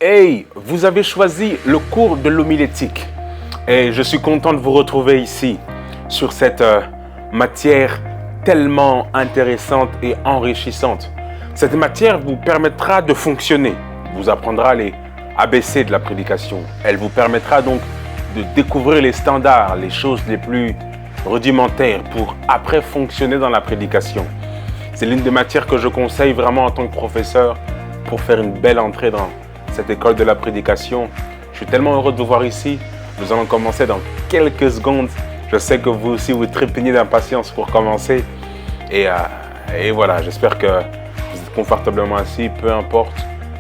Hey, vous avez choisi le cours de l'homilétique et je suis content de vous retrouver ici sur cette matière tellement intéressante et enrichissante. Cette matière vous permettra de fonctionner, vous apprendra les ABC de la prédication. Elle vous permettra donc de découvrir les standards, les choses les plus rudimentaires pour après fonctionner dans la prédication. C'est l'une des matières que je conseille vraiment en tant que professeur pour faire une belle entrée dans cette école de la prédication. Je suis tellement heureux de vous voir ici. Nous allons commencer dans quelques secondes. Je sais que vous aussi vous trépignez d'impatience pour commencer. Et voilà, j'espère que vous êtes confortablement assis, peu importe.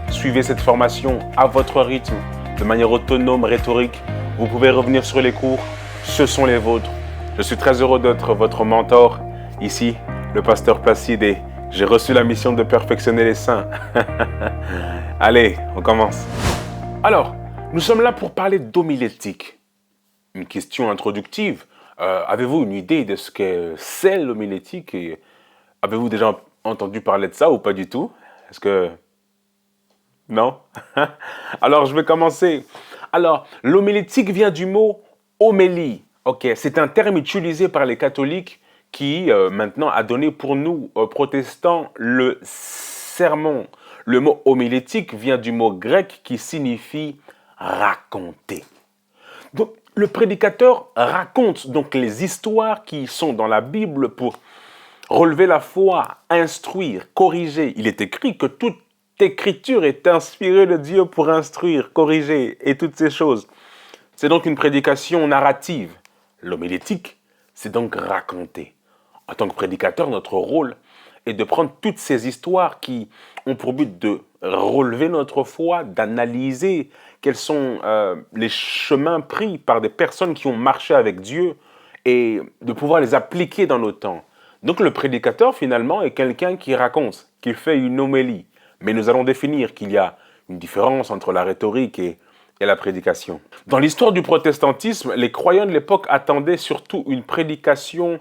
Suivez cette formation à votre rythme, de manière autonome, rhétorique. Vous pouvez revenir sur les cours, ce sont les vôtres. Je suis très heureux d'être votre mentor ici, le pasteur Placide, et j'ai reçu la mission de perfectionner les saints. Allez, on commence. Alors, nous sommes là pour parler d'homilétique. Une question introductive. Avez-vous une idée de ce que c'est l'homilétique et avez-vous déjà entendu parler de ça ou pas du tout? Est-ce que... Non? Alors, je vais commencer. Alors, l'homilétique vient du mot homélie. Ok, c'est un terme utilisé par les catholiques qui, maintenant, a donné pour nous, protestants, le sermon. Le mot homilétique vient du mot grec qui signifie raconter. Donc, le prédicateur raconte donc les histoires qui sont dans la Bible pour relever la foi, instruire, corriger. Il est écrit que toute écriture est inspirée de Dieu pour instruire, corriger et toutes ces choses. C'est donc une prédication narrative. L'homilétique, c'est donc raconter. En tant que prédicateur, notre rôle est de prendre toutes ces histoires qui ont pour but de relever notre foi, d'analyser quels sont les chemins pris par des personnes qui ont marché avec Dieu et de pouvoir les appliquer dans nos temps. Donc le prédicateur, finalement, est quelqu'un qui raconte, qui fait une homélie. Mais nous allons définir qu'il y a une différence entre la rhétorique et la prédication. Dans l'histoire du protestantisme, les croyants de l'époque attendaient surtout une prédication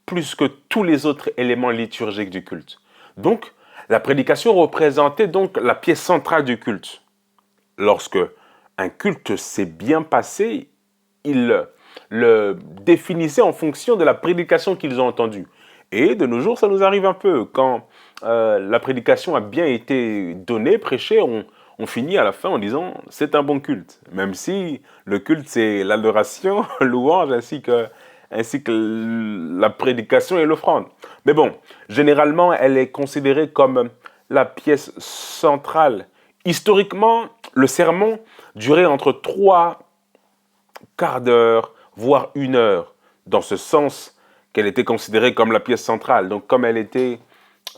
plus que tous les autres éléments liturgiques du culte. Donc, la prédication représentait donc la pièce centrale du culte. Lorsque un culte s'est bien passé, ils le définissaient en fonction de la prédication qu'ils ont entendue. Et de nos jours, ça nous arrive un peu. Quand la prédication a bien été donnée, prêchée, on finit à la fin en disant « c'est un bon culte ». Même si le culte, c'est l'adoration, louange, ainsi que la prédication et l'offrande. Mais bon, généralement, elle est considérée comme la pièce centrale. Historiquement, le sermon durait entre 3 quarts d'heure, voire 1 heure, dans ce sens qu'elle était considérée comme la pièce centrale. Donc, comme elle était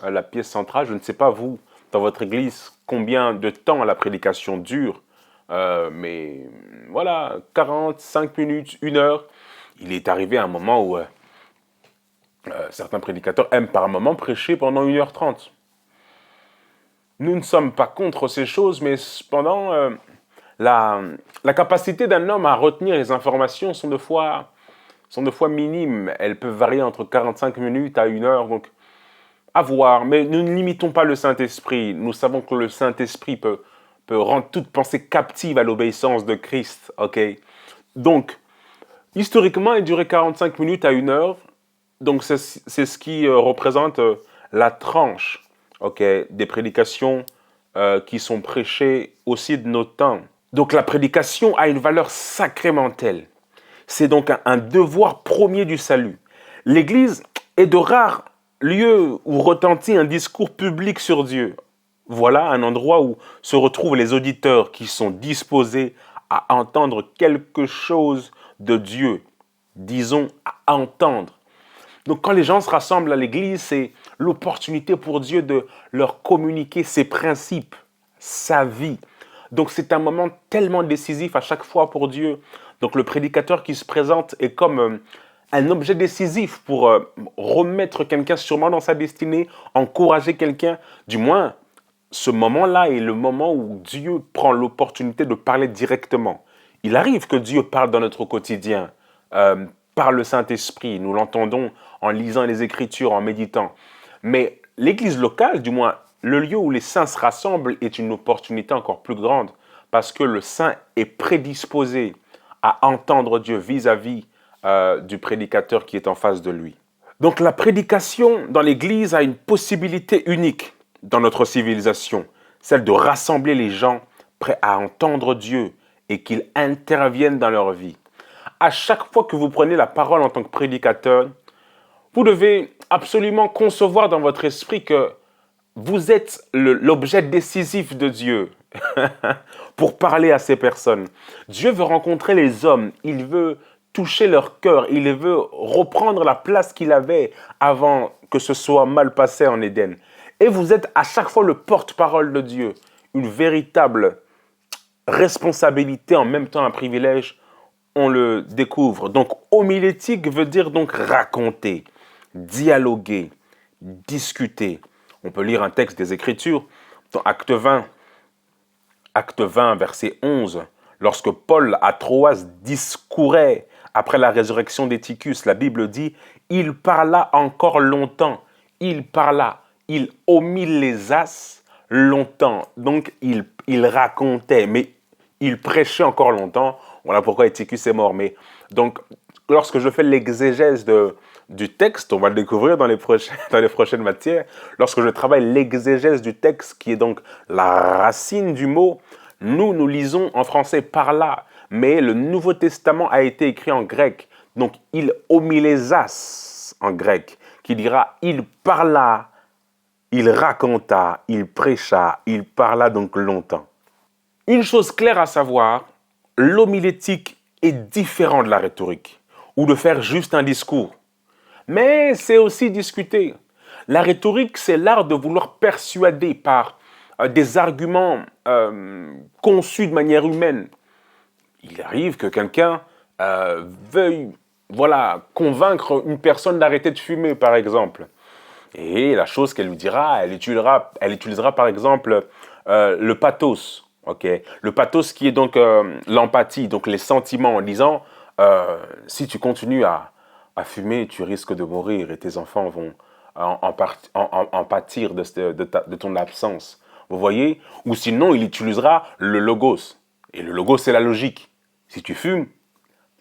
la pièce centrale, je ne sais pas, vous, dans votre église, combien de temps la prédication dure, mais voilà, 45 minutes, 1 heure. Il est arrivé un moment où certains prédicateurs aiment par moment prêcher pendant 1h30. Nous ne sommes pas contre ces choses, mais cependant, la capacité d'un homme à retenir les informations sont de fois minimes. Elles peuvent varier entre 45 minutes à 1 heure, donc à voir. Mais nous ne limitons pas le Saint-Esprit. Nous savons que le Saint-Esprit peut rendre toute pensée captive à l'obéissance de Christ. Ok. Donc, historiquement, il durait 45 minutes à 1 heure. Donc, c'est ce qui représente la tranche des prédications qui sont prêchées aussi de nos temps. Donc, la prédication a une valeur sacramentelle. C'est donc un devoir premier du salut. L'Église est de rares lieux où retentit un discours public sur Dieu. Voilà un endroit où se retrouvent les auditeurs qui sont disposés à entendre quelque chose de Dieu. Disons, à entendre. Donc quand les gens se rassemblent à l'église, c'est l'opportunité pour Dieu de leur communiquer ses principes, sa vie. Donc c'est un moment tellement décisif à chaque fois pour Dieu. Donc le prédicateur qui se présente est comme un objet décisif pour remettre quelqu'un sûrement dans sa destinée, encourager quelqu'un. Du moins, ce moment-là est le moment où Dieu prend l'opportunité de parler directement. Il arrive que Dieu parle dans notre quotidien, par le Saint-Esprit. Nous l'entendons en lisant les Écritures, en méditant. Mais l'église locale, du moins le lieu où les saints se rassemblent, est une opportunité encore plus grande parce que le saint est prédisposé à entendre Dieu vis-à-vis du prédicateur qui est en face de lui. Donc la prédication dans l'Église a une possibilité unique dans notre civilisation, celle de rassembler les gens prêts à entendre Dieu et qu'ils interviennent dans leur vie. À chaque fois que vous prenez la parole en tant que prédicateur, vous devez absolument concevoir dans votre esprit que vous êtes l'objet décisif de Dieu pour parler à ces personnes. Dieu veut rencontrer les hommes, il veut toucher leur cœur, il veut reprendre la place qu'il avait avant que ce soit mal passé en Éden. Et vous êtes à chaque fois le porte-parole de Dieu, une véritable responsabilité, en même temps un privilège, on le découvre. Donc homilétique veut dire donc raconter, dialoguer, discuter. On peut lire un texte des Écritures dans Acte 20, verset 11. Lorsque Paul à Troas discourait après la résurrection d'Éticus, la Bible dit « Il parla encore longtemps, il parla, il homilésas longtemps. » Donc il racontait, mais il prêchait encore longtemps. Voilà pourquoi Éticus est mort. Mais donc, lorsque je fais l'exégèse du texte, on va le découvrir dans les prochaines matières, lorsque je travaille l'exégèse du texte, qui est donc la racine du mot, nous lisons en français par là, mais le Nouveau Testament a été écrit en grec. Donc, il homilésas en grec, qui dira il parla, il raconta, il prêcha, il parla donc longtemps. Une chose claire à savoir, l'homilétique est différent de la rhétorique, ou de faire juste un discours. Mais c'est aussi discuter. La rhétorique, c'est l'art de vouloir persuader par des arguments conçus de manière humaine. Il arrive que quelqu'un veuille convaincre une personne d'arrêter de fumer, par exemple. Et la chose qu'elle lui dira, elle utilisera par exemple le pathos. Okay. Le pathos qui est donc l'empathie, donc les sentiments, en disant si tu continues à fumer, tu risques de mourir et tes enfants vont en pâtir de ton absence. Vous voyez? Ou sinon, il utilisera le logos. Et le logos, c'est la logique. Si tu fumes,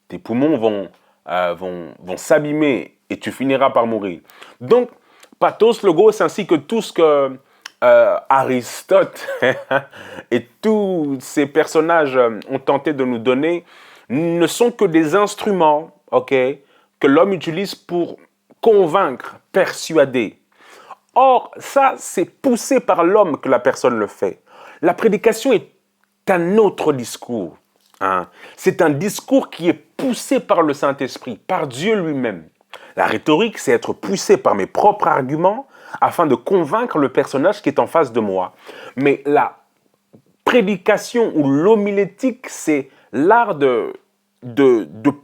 tes poumons vont s'abîmer et tu finiras par mourir. Donc, pathos, logos, ainsi que tout ce que Aristote et tous ces personnages ont tenté de nous donner ne sont que des instruments, que l'homme utilise pour convaincre, persuader. Or, ça, c'est poussé par l'homme que la personne le fait. La prédication est un autre discours. C'est un discours qui est poussé par le Saint-Esprit, par Dieu lui-même. La rhétorique, c'est être poussé par mes propres arguments afin de convaincre le personnage qui est en face de moi. Mais la prédication ou l'homilétique, c'est l'art de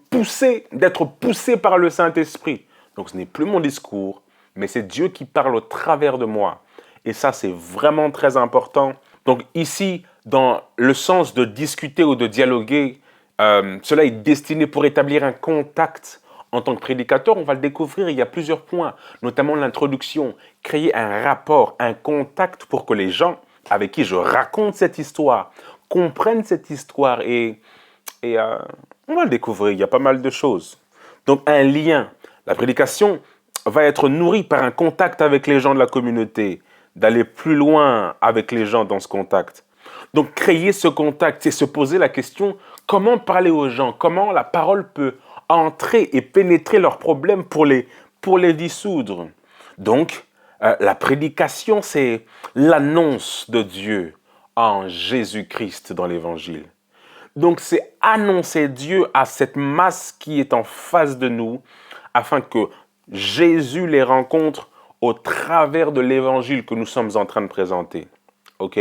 pousser, d'être poussé par le Saint-Esprit. Donc ce n'est plus mon discours, mais c'est Dieu qui parle au travers de moi. Et ça, c'est vraiment très important. Donc ici, dans le sens de discuter ou de dialoguer, cela est destiné pour établir un contact. En tant que prédicateur, on va le découvrir, il y a plusieurs points, notamment l'introduction, créer un rapport, un contact pour que les gens avec qui je raconte cette histoire comprennent cette histoire et on va le découvrir, il y a pas mal de choses. Donc un lien, la prédication va être nourrie par un contact avec les gens de la communauté, d'aller plus loin avec les gens dans ce contact. Donc créer ce contact, c'est se poser la question, comment parler aux gens, comment la parole peut entrer et pénétrer leurs problèmes pour les dissoudre. Donc, la prédication, c'est l'annonce de Dieu en Jésus-Christ dans l'Évangile. Donc, c'est annoncer Dieu à cette masse qui est en face de nous afin que Jésus les rencontre au travers de l'Évangile que nous sommes en train de présenter. OK?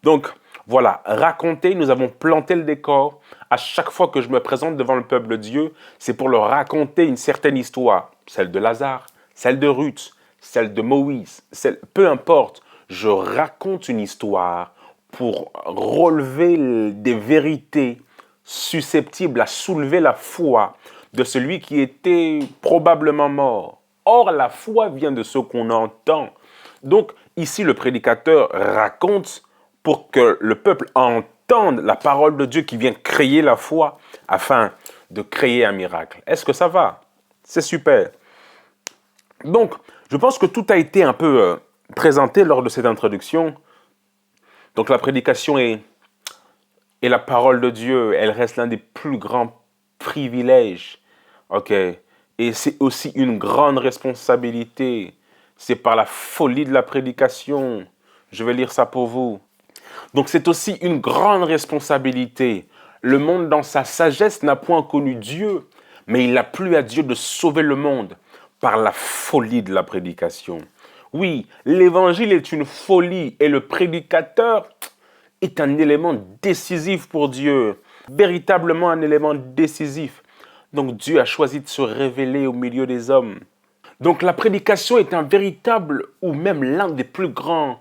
Donc, voilà, raconter, nous avons planté le décor. À chaque fois que je me présente devant le peuple de Dieu, c'est pour leur raconter une certaine histoire. Celle de Lazare, celle de Ruth, celle de Moïse, peu importe. Je raconte une histoire pour relever des vérités susceptibles à soulever la foi de celui qui était probablement mort. Or, la foi vient de ce qu'on entend. Donc, ici, le prédicateur raconte pour que le peuple entende entendent la parole de Dieu qui vient créer la foi afin de créer un miracle. Est-ce que ça va? C'est super. Donc, je pense que tout a été un peu présenté lors de cette introduction. Donc, la prédication est la parole de Dieu. Elle reste l'un des plus grands privilèges. OK? Et c'est aussi une grande responsabilité. C'est par la folie de la prédication. Je vais lire ça pour vous. Donc, c'est aussi une grande responsabilité. Le monde, dans sa sagesse, n'a point connu Dieu, mais il a plu à Dieu de sauver le monde par la folie de la prédication. Oui, l'évangile est une folie et le prédicateur est un élément décisif pour Dieu, véritablement un élément décisif. Donc Dieu a choisi de se révéler au milieu des hommes. Donc la prédication est un véritable ou même l'un des plus grands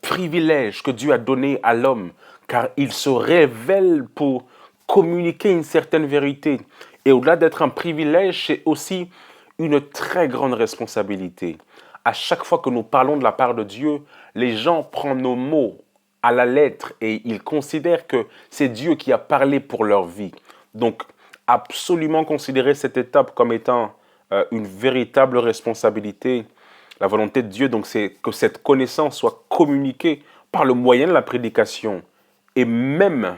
privilèges que Dieu a donné à l'homme, car il se révèle pour communiquer une certaine vérité. Et au-delà d'être un privilège, c'est aussi une très grande responsabilité. À chaque fois que nous parlons de la part de Dieu, les gens prennent nos mots à la lettre et ils considèrent que c'est Dieu qui a parlé pour leur vie. Donc, absolument considérer cette étape comme étant une véritable responsabilité. La volonté de Dieu, donc, c'est que cette connaissance soit communiquée par le moyen de la prédication et même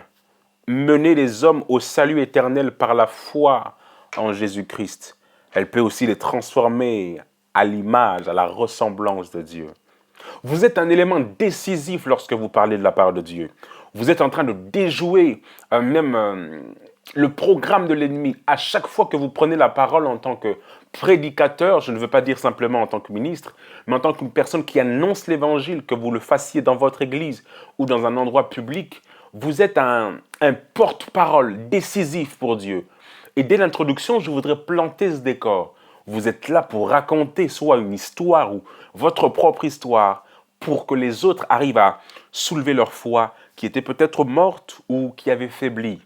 mener les hommes au salut éternel par la foi en Jésus-Christ. Elle peut aussi les transformer à l'image, à la ressemblance de Dieu. Vous êtes un élément décisif lorsque vous parlez de la part de Dieu. Vous êtes en train de déjouer le programme de l'ennemi. À chaque fois que vous prenez la parole en tant que prédicateur, je ne veux pas dire simplement en tant que ministre, mais en tant qu'une personne qui annonce l'évangile, que vous le fassiez dans votre église ou dans un endroit public, vous êtes un porte-parole décisif pour Dieu. Et dès l'introduction, je voudrais planter ce décor. Vous êtes là pour raconter soit une histoire ou votre propre histoire pour que les autres arrivent à soulever leur foi qui était peut-être morte ou qui avait faibli.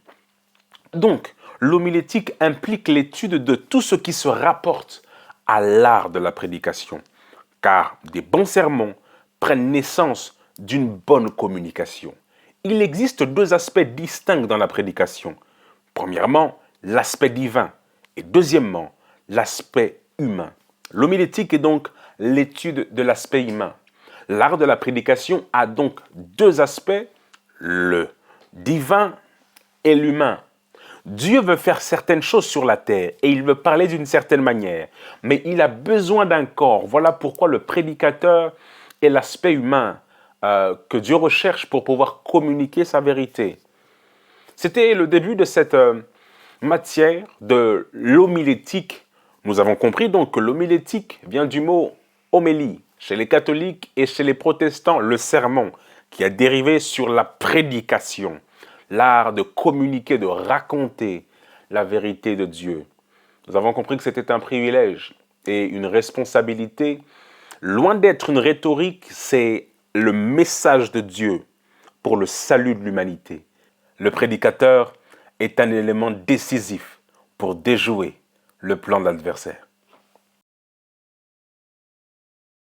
Donc, l'homilétique implique l'étude de tout ce qui se rapporte à l'art de la prédication, car des bons sermons prennent naissance d'une bonne communication. Il existe deux aspects distincts dans la prédication. Premièrement, l'aspect divin et deuxièmement, l'aspect humain. L'homilétique est donc l'étude de l'aspect humain. L'art de la prédication a donc deux aspects, le divin et l'humain. Dieu veut faire certaines choses sur la terre et il veut parler d'une certaine manière, mais il a besoin d'un corps. Voilà pourquoi le prédicateur est l'aspect humain que Dieu recherche pour pouvoir communiquer sa vérité. C'était le début de cette matière de l'homilétique. Nous avons compris donc que l'homilétique vient du mot homélie, chez les catholiques et chez les protestants, le sermon, qui a dérivé sur la prédication, l'art de communiquer, de raconter la vérité de Dieu. Nous avons compris que c'était un privilège et une responsabilité. Loin d'être une rhétorique, c'est le message de Dieu pour le salut de l'humanité. Le prédicateur est un élément décisif pour déjouer le plan de l'adversaire.